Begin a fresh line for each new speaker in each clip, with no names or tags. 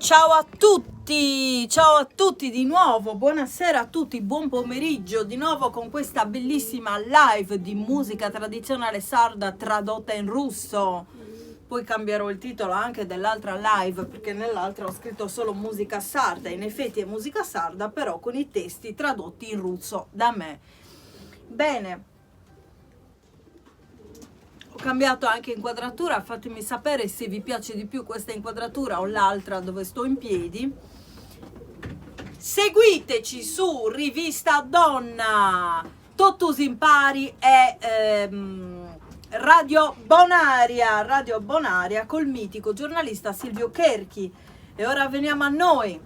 Ciao a tutti di nuovo, buonasera a tutti, buon pomeriggio di nuovo con questa bellissima live di musica tradizionale sarda tradotta in russo. Poi cambierò il titolo anche dell'altra live perché nell'altra ho scritto solo musica sarda, in effetti è musica sarda però con i testi tradotti in russo da me. Bene. Ho cambiato anche inquadratura, fatemi sapere se vi piace di più questa inquadratura o l'altra dove sto in piedi. Seguiteci su Rivista Donna, Totus Impari e Radio Bonaria col mitico giornalista Silvio Kerchi. E ora veniamo a noi.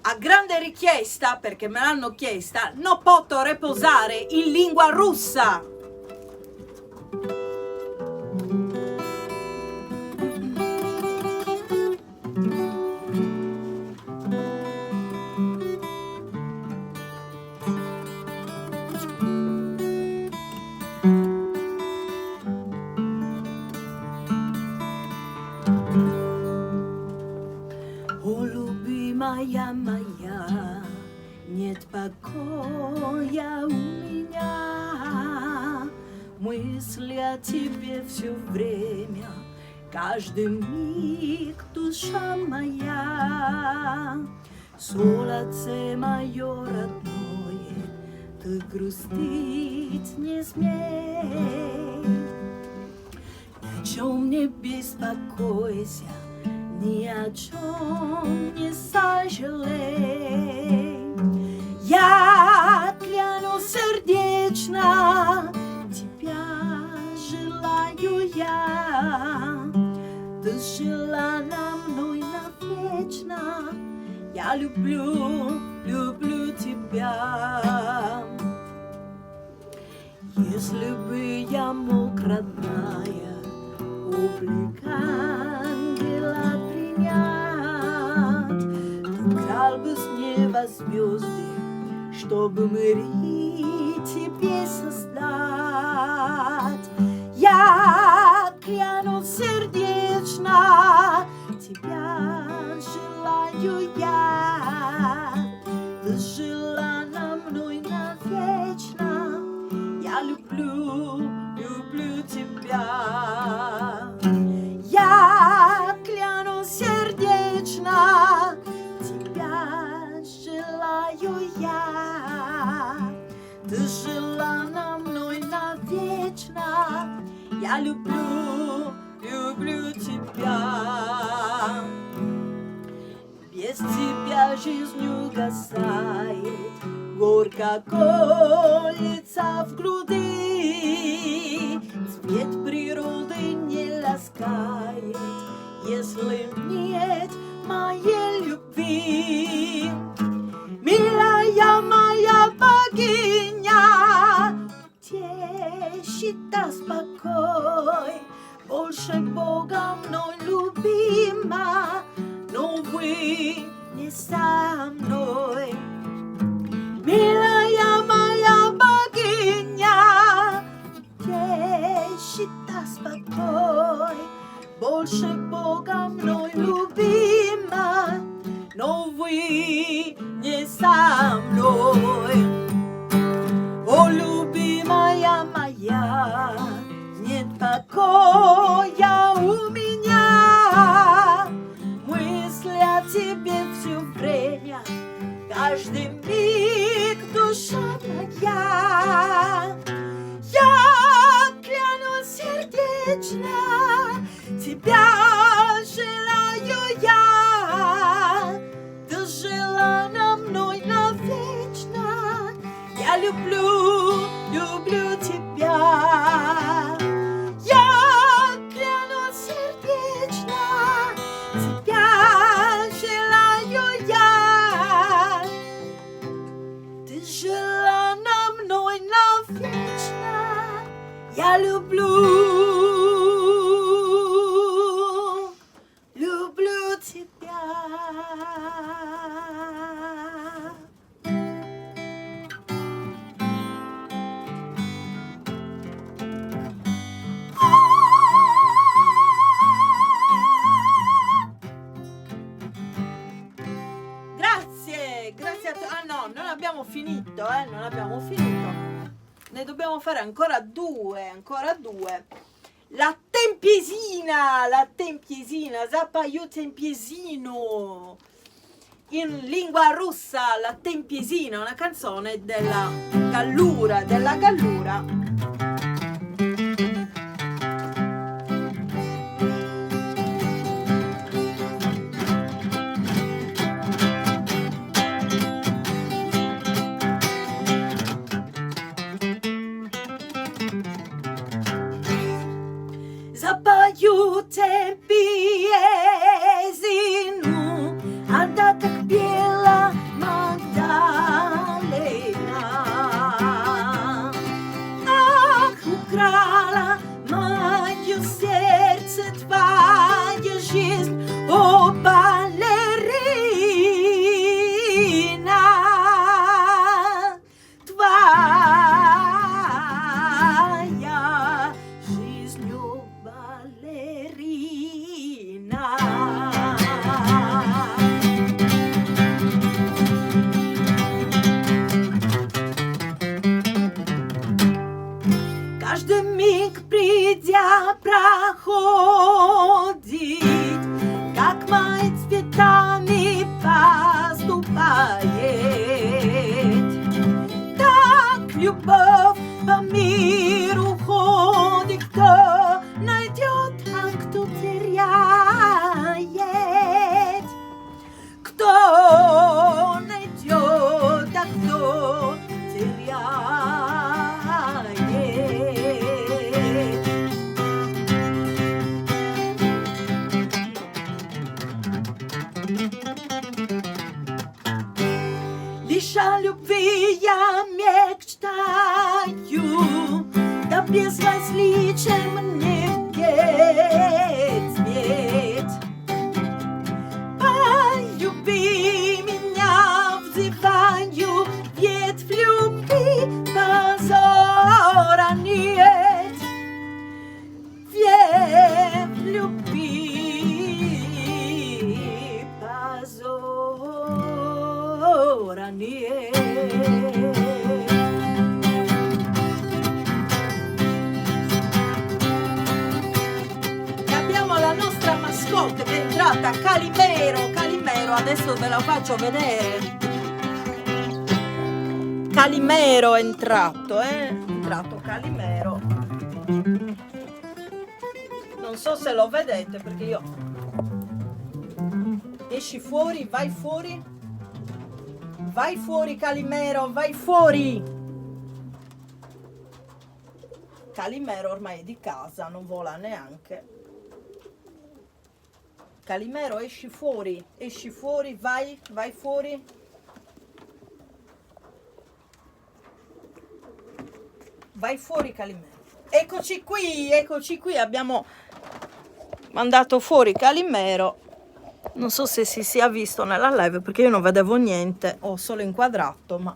A grande richiesta, perché me l'hanno chiesta, non posso riposare in lingua russa. Моя, нет покоя у меня, мысли о тебе все время, каждый миг душа моя, солнце мое родное, ты грустить не смей, ни о чем не беспокойся, ни о чем не сожалей. Я клянусь сердечно, тебя желаю я. Ты жила на мной навечно. Я люблю тебя. Если бы я мог, родная, облик ангела принять, крал бы с неба звезды, чтобы мирить тебе создать. Я клянусь сердечно, тебя желаю я. Ты жила на мной навечно. Я люблю тебя. Я клянусь сердечно, тебя желаю я. Ты жила на мной навечно. Я люблю тебя. Без тебя жизнь угасает, горько колется в груди. Цвет природы не ласкает, если нет моей любви. Милая моя богиня, утешит даст покой, больше Бога мной любима, но вы не со мной. Милая моя богиня, утешит даст покой, больше Бога мной любима, но вы не со мной. О, любимая моя, нет покоя у меня, мысли о тебе все время, каждый миг душа моя. Я клянусь сердечно, тебя желаю я. Ты жила на мной навечно. Я люблю тебя. Я клянусь сердечно, тебя желаю я. Ты жила на мной навечно. Я люблю тебя. finito, non abbiamo finito. Ne dobbiamo fare ancora due. La tempiesina, Zappaio tempiesino. In lingua russa, la tempiesina, una canzone della Gallura. Zappaio tempiesino, anda tak biela Magdalena. Ach, ukrala moje serce, twoja жизнь, o ballerina. Twoja жизнь, o ballerina. Каждый миг, придя, проходит, как май цветами поступает. Так любовь по миру ходит, кто найдет, а кто теряет. Кто найдет, а кто теряет. Лишь о любви я мечтаю, да безразличен мне цвет. Полюби меня, взываю, ветвь любви, позора нет. Ветвь любви, позора нет. Mascotte che è entrata, Calimero, adesso ve la faccio vedere. Calimero è entrato, Calimero. Non so se lo vedete perché io... Esci fuori, vai fuori. Vai fuori, Calimero, vai fuori. Calimero ormai è di casa, non vola neanche. Calimero, esci fuori, vai fuori. Vai fuori, Calimero. Eccoci qui, abbiamo mandato fuori Calimero. Non so se si sia visto nella live perché io non vedevo niente, ho solo inquadrato, ma...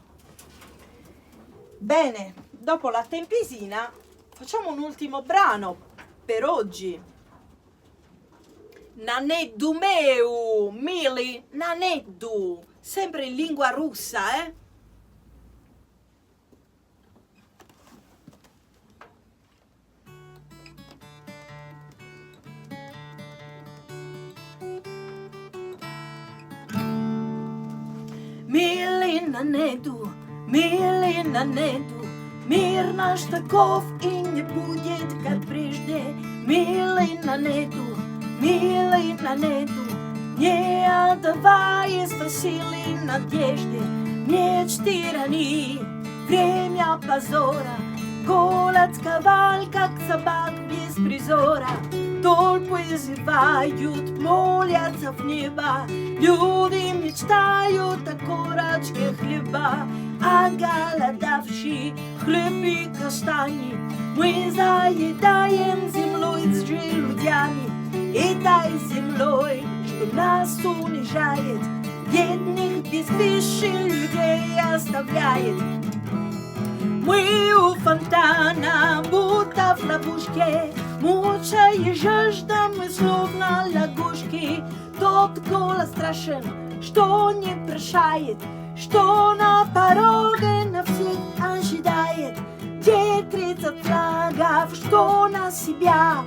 Bene, dopo la tempisina facciamo un ultimo brano per oggi. Naneddu meu, Mili, Naneddu, sempre in lingua russa, Mili, Naneddu, мир наш таков и не будет, как прежде. Милый Naneddu, не отдавай спасили надежды. Нет тирании, время позора, голод сковал, как собак без призора. Толпы зевают, молятся в небо, люди мечтают о корочке хлеба. А голодавший хлеб и каштани мы заедаем землей с желудями. Этой землей, что нас унижает, бедных без пищи людей оставляет. Мы у фонтана, будто в ловушке, мучая жажда, мы словно лягушки. Тот голос страшен, что не прощает, Stona parogen auf sich anschidaiet, dietriza flaga, stona si bia,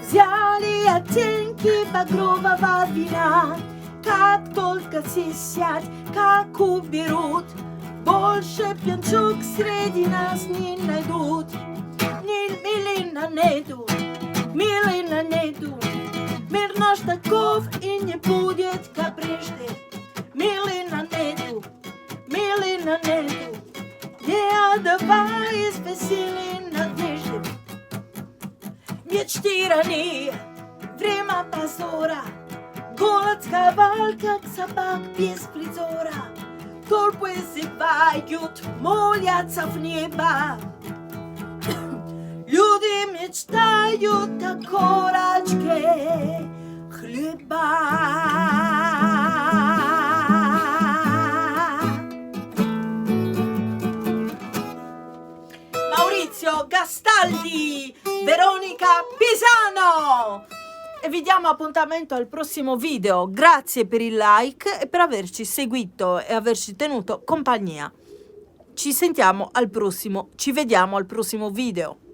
ziali atenki bagrova vavina, kat kolka sisjat, kaku birut, bolše pjančuk sredi nas ni najdut, ni milina nedu, mir naš takov in je budjet ka prežde, milina nedu, не отдаваясь веселье надежды. Мечты ранее, время позора, голод сковал, как собак без призора. Толпы зевают, молятся в небо. Люди мечтают о корочке хлеба. Maurizio Gastaldi, Veronica Pisano, e vi diamo appuntamento al prossimo video. Grazie per il like e per averci seguito e averci tenuto compagnia. Ci vediamo al prossimo video.